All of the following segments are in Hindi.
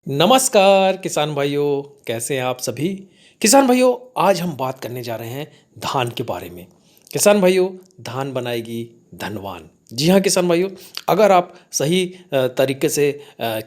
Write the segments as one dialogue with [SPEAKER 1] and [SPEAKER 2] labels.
[SPEAKER 1] नमस्कार किसान भाइयों, कैसे हैं आप सभी। किसान भाइयों, आज हम बात करने जा रहे हैं धान के बारे में। किसान भाइयों, धान बनाएगी धनवान। जी हाँ किसान भाइयों, अगर आप सही तरीके से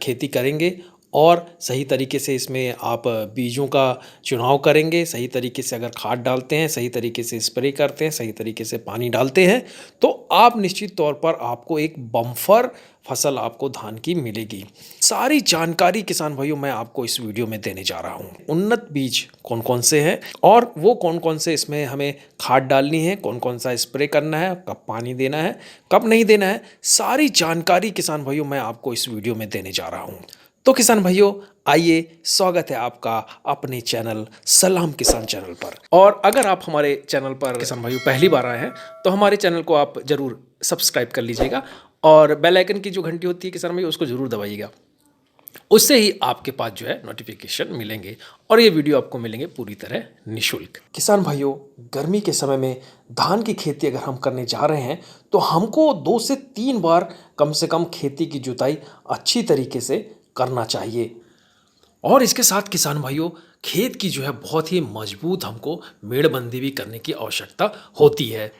[SPEAKER 1] खेती करेंगे और सही तरीके से इसमें आप बीजों का चुनाव करेंगे, सही तरीके से अगर खाद डालते हैं, सही तरीके से स्प्रे करते हैं, सही तरीके से पानी डालते हैं, तो आप निश्चित तौर पर आपको एक बम्पर फसल आपको धान की मिलेगी। सारी जानकारी किसान भाइयों मैं आपको इस वीडियो में देने जा रहा हूँ। उन्नत बीज कौन कौन से हैं और वो कौन कौन से इसमें हमें खाद डालनी है, कौन कौन सा स्प्रे करना है, कब पानी देना है, कब नहीं देना है, सारी जानकारी किसान भाइयों मैं आपको इस वीडियो में देने जा रहा हूँ। तो किसान भाइयों, आइए, स्वागत है आपका अपने चैनल सलाम किसान चैनल पर। और अगर आप हमारे चैनल पर किसान भाइयों पहली बार आए हैं तो हमारे चैनल को आप जरूर सब्सक्राइब कर लीजिएगा और बेल आइकन की जो घंटी होती है किसान भाइयों उसको जरूर दबाइएगा। उससे ही आपके पास जो है नोटिफिकेशन मिलेंगे और ये वीडियो आपको मिलेंगे पूरी तरह निशुल्क। किसान भाइयों, गर्मी के समय में धान की खेती अगर हम करने जा रहे हैं तो हमको 2 से 3 बार कम से कम खेती की जुताई अच्छी तरीके से करना चाहिए। और इसके साथ किसान भाइयों, खेत की जो है बहुत ही मजबूत हमको मेड़बंदी भी करने की आवश्यकता होती है।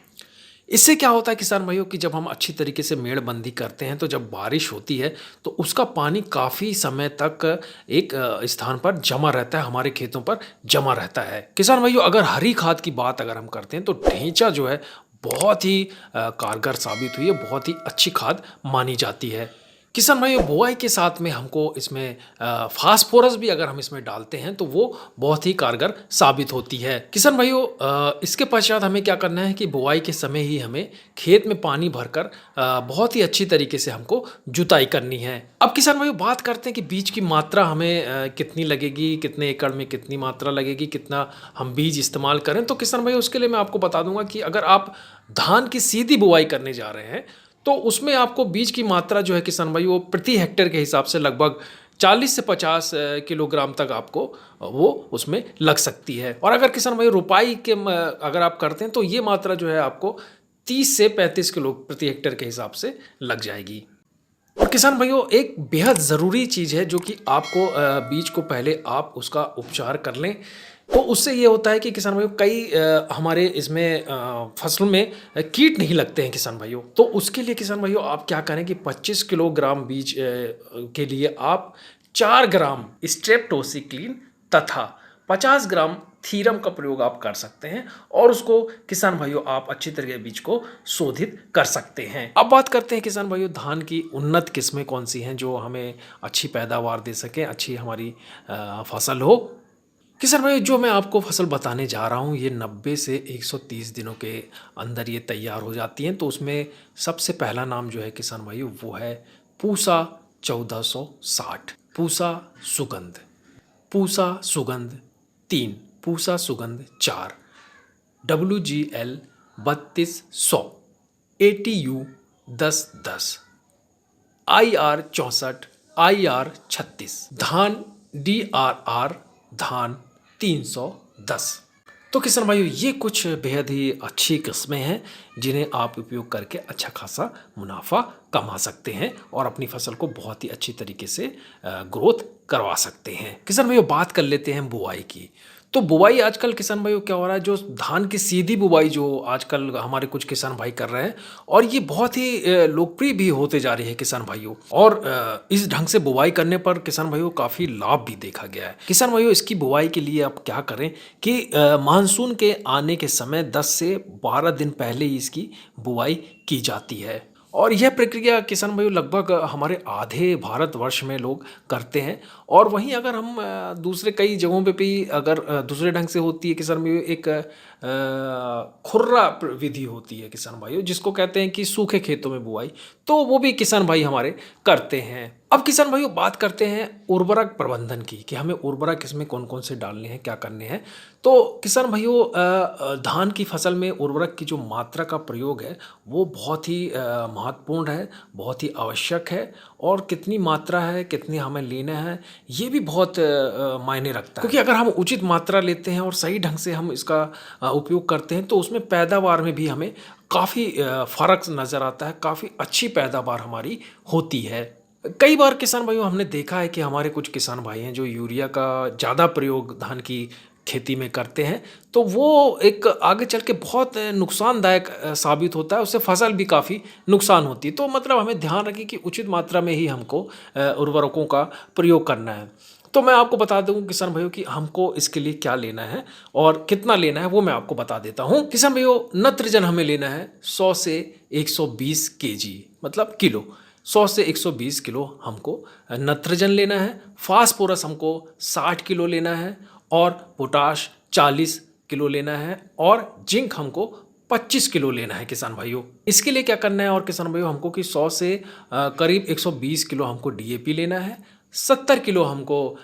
[SPEAKER 1] इससे क्या होता है किसान भाइयों कि जब हम अच्छी तरीके से मेड़बंदी करते हैं तो जब बारिश होती है तो उसका पानी काफ़ी समय तक एक स्थान पर जमा रहता है, हमारे खेतों पर जमा रहता है। किसान भाइयों, अगर हरी खाद की बात अगर हम करते हैं तो ढेंचा जो है बहुत ही कारगर साबित हुई है, बहुत ही अच्छी खाद मानी जाती है। किसान भाइयों, बुआई के साथ में हमको इसमें फास्फोरस भी अगर हम इसमें डालते हैं तो वो बहुत ही कारगर साबित होती है। किसान भाइयों, इसके पश्चात हमें क्या करना है कि बुआई के समय ही हमें खेत में पानी भरकर बहुत ही अच्छी तरीके से हमको जुताई करनी है। अब किसान भाइयों बात करते हैं कि बीज की मात्रा हमें कितनी लगेगी, कितने एकड़ में कितनी मात्रा लगेगी, कितना हम बीज इस्तेमाल करें। तो किसान भाइयों उसके लिए मैं आपको बता दूंगा कि अगर आप धान की सीधी बुआई करने जा रहे हैं तो उसमें आपको बीज की मात्रा जो है किसान भाई वो प्रति हेक्टेयर के हिसाब से लगभग 40 से 50 किलोग्राम तक आपको वो उसमें लग सकती है। और अगर किसान भाई रुपाई के अगर आप करते हैं तो ये मात्रा जो है आपको 30 से 35 किलो प्रति हेक्टेयर के हिसाब से लग जाएगी। और किसान भाइयों, एक बेहद ज़रूरी चीज़ है जो कि आपको बीज को पहले आप उसका उपचार कर लें। तो उससे ये होता है कि किसान भाइयों कई हमारे इसमें फसल में कीट नहीं लगते हैं किसान भाइयों। तो उसके लिए किसान भाइयों आप क्या करें कि 25 किलोग्राम बीज के लिए आप 4 ग्राम स्ट्रेप्टोसिक्लिन तथा 50 ग्राम थीरम का प्रयोग आप कर सकते हैं और उसको किसान भाइयों आप अच्छी तरह बीज को शोधित कर सकते हैं। अब बात करते हैं किसान भाइयों धान की उन्नत किस्में कौन सी हैं जो हमें अच्छी पैदावार दे सकें, अच्छी हमारी फसल हो। किसान भाई, जो मैं आपको फसल बताने जा रहा हूँ ये 90 से 130 दिनों के अंदर ये तैयार हो जाती हैं। तो उसमें सबसे पहला नाम जो है किसान भाई वो है पूसा 1460, पूसा सुगंध, पूसा सुगंध 3, पूसा सुगंध 4, WGL 3200, ATU 1010, IR 64, IR 36, धान DRR धान 310। तो किसान भाइयों ये कुछ बेहद ही अच्छी किस्में हैं जिन्हें आप उपयोग करके अच्छा खासा मुनाफा कमा सकते हैं और अपनी फसल को बहुत ही अच्छी तरीके से ग्रोथ करवा सकते हैं। किसान भाइयों बात कर लेते हैं बुआई की। तो बुआई आजकल किसान भाइयों क्या हो रहा है, जो धान की सीधी बुआई जो आजकल हमारे कुछ किसान भाई कर रहे हैं और ये बहुत ही लोकप्रिय भी होते जा रही है किसान भाइयों। और इस ढंग से बुआई करने पर किसान भाइयों काफ़ी लाभ भी देखा गया है। किसान भाइयों इसकी बुआई के लिए आप क्या करें कि मानसून के आने के समय 10 से 12 दिन पहले ही इसकी बुआई की जाती है। और यह प्रक्रिया किसान भाइयों लगभग हमारे आधे भारतवर्ष में लोग करते हैं। और वहीं अगर हम दूसरे कई जगहों पे भी अगर दूसरे ढंग से होती है किसान भाइयों, एक खुर्रा विधि होती है किसान भाइयों जिसको कहते हैं कि सूखे खेतों में बुआई, तो वो भी किसान भाई हमारे करते हैं। अब किसान भाइयों बात करते हैं उर्वरक प्रबंधन की कि हमें उर्वरक इसमें कौन कौन से डालने हैं, क्या करने हैं। तो किसान भाइयों धान की फसल में उर्वरक की जो मात्रा का प्रयोग है वो बहुत ही महत्वपूर्ण है, बहुत ही आवश्यक है। और कितनी मात्रा है, कितनी हमें लेना है, ये भी बहुत मायने रखता है। क्योंकि अगर हम उचित मात्रा लेते हैं और सही ढंग से हम इसका उपयोग करते हैं तो उसमें पैदावार में भी हमें काफ़ी फ़र्क नज़र आता है, काफ़ी अच्छी पैदावार हमारी होती है। कई बार किसान भाइयों हमने देखा है कि हमारे कुछ किसान भाई हैं जो यूरिया का ज़्यादा प्रयोग धान की खेती में करते हैं, तो वो एक आगे चल के बहुत नुकसानदायक साबित होता है, उससे फसल भी काफ़ी नुकसान होती है। तो मतलब हमें ध्यान रखें कि उचित मात्रा में ही हमको उर्वरकों का प्रयोग करना है। तो मैं आपको बता दूं किसान भाइयों कि हमको इसके लिए क्या लेना है और कितना लेना है, वो मैं आपको बता देता हूं। किसान भाइयों, नत्रजन हमें लेना है 100 से 120 केजी, मतलब किलो। 100 से 120 किलो हमको नत्रजन लेना है। फास्फोरस हमको 60 किलो लेना है और पोटाश 40 किलो लेना है और जिंक हमको 25 किलो लेना है किसान भाइयों। इसके लिए क्या करना है और किसान भाइयों, हमको कि 100 से करीब 120 किलो हमको डीएपी लेना है, 70 किलो हमको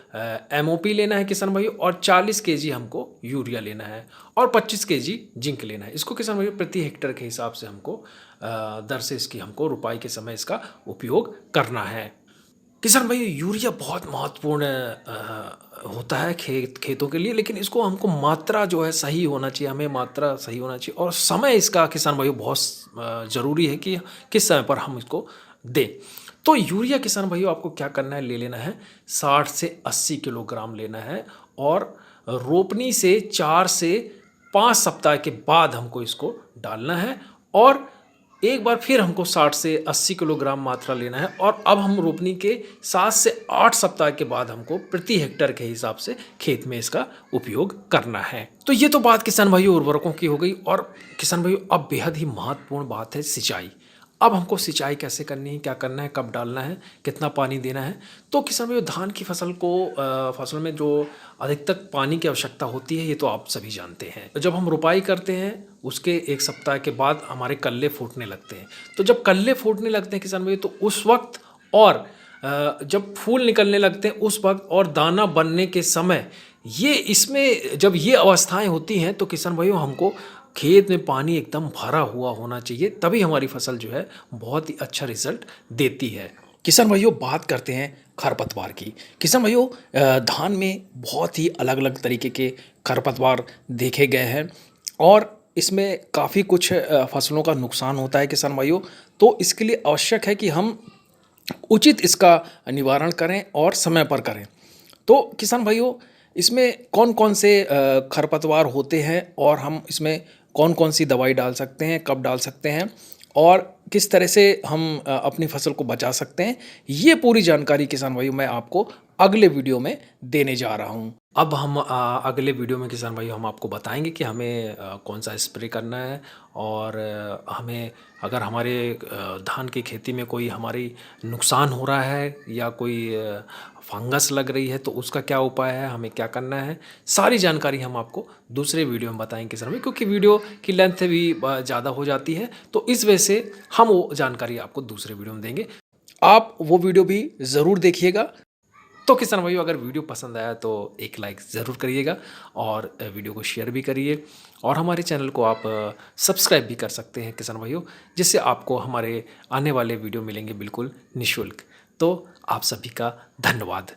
[SPEAKER 1] एमओपी लेना है किसान भाइयों, और 40 केजी हमको यूरिया लेना है और 25 केजी जिंक लेना है। इसको किसान भाइयों प्रति हेक्टर के हिसाब से हमको दर से इसकी हमको रुपाई के समय इसका उपयोग करना है। किसान भाई, यूरिया बहुत महत्वपूर्ण होता है खेतों के लिए, लेकिन इसको हमको मात्रा जो है सही होना चाहिए, हमें मात्रा सही होना चाहिए और समय इसका किसान भाइयों बहुत ज़रूरी है कि किस समय पर हम इसको दें। तो यूरिया किसान भाइयों आपको क्या करना है, ले लेना है 60 से 80 किलोग्राम लेना है और रोपनी से 4 से 5 सप्ताह के बाद हमको इसको डालना है और एक बार फिर हमको 60 से 80 किलोग्राम मात्रा लेना है और अब हम रोपनी के 7 से 8 सप्ताह के बाद हमको प्रति हेक्टर के हिसाब से खेत में इसका उपयोग करना है। तो ये तो बात किसान भाइयों उर्वरकों की हो गई। और किसान भाइयों, अब बेहद ही महत्वपूर्ण बात है सिंचाई। अब हमको सिंचाई कैसे करनी है, क्या करना है, कब डालना है, कितना पानी देना है। तो किसान भाइयों, धान की फसल को फसल में जो अधिकतर पानी की आवश्यकता होती है, ये तो आप सभी जानते हैं। जब हम रुपाई करते हैं उसके एक सप्ताह के बाद हमारे कल्ले फूटने लगते हैं। तो जब कल्ले फूटने लगते हैं किसान भाइयों, तो उस वक्त और जब फूल निकलने लगते हैं उस वक्त और दाना बनने के समय, ये इसमें जब ये अवस्थाएं होती हैं तो किसान भाइयों हमको खेत में पानी एकदम भरा हुआ होना चाहिए, तभी हमारी फसल जो है बहुत ही अच्छा रिजल्ट देती है। किसान भाइयों, बात करते हैं खरपतवार की। किसान भाइयों, धान में बहुत ही अलग अलग तरीके के खरपतवार देखे गए हैं और इसमें काफ़ी कुछ फसलों का नुकसान होता है किसान भाइयों। तो इसके लिए आवश्यक है कि हम उचित इसका निवारण करें और समय पर करें। तो किसान भाइयों, इसमें कौन कौन से खरपतवार होते हैं और हम इसमें कौन कौन सी दवाई डाल सकते हैं, कब डाल सकते हैं और किस तरह से हम अपनी फसल को बचा सकते हैं, ये पूरी जानकारी किसान भाइयों मैं आपको अगले वीडियो में देने जा रहा हूँ। अब हम अगले वीडियो में किसान भाइयों हम आपको बताएंगे कि हमें कौन सा स्प्रे करना है और हमें अगर हमारे धान की खेती में कोई हमारी नुकसान हो रहा है या कोई फंगस लग रही है तो उसका क्या उपाय है, हमें क्या करना है, सारी जानकारी हम आपको दूसरे वीडियो में बताएंगे किसान भाई, क्योंकि वीडियो की लेंथ भी ज़्यादा हो जाती है। तो इस वजह से हम वो जानकारी आपको दूसरे वीडियो में देंगे, आप वो वीडियो भी ज़रूर देखिएगा। तो किसान भाइयों, अगर वीडियो पसंद आया तो एक लाइक ज़रूर करिएगा और वीडियो को शेयर भी करिए और हमारे चैनल को आप सब्सक्राइब भी कर सकते हैं किसान भाइयों, जिससे आपको हमारे आने वाले वीडियो मिलेंगे बिल्कुल निःशुल्क। तो आप सभी का धन्यवाद।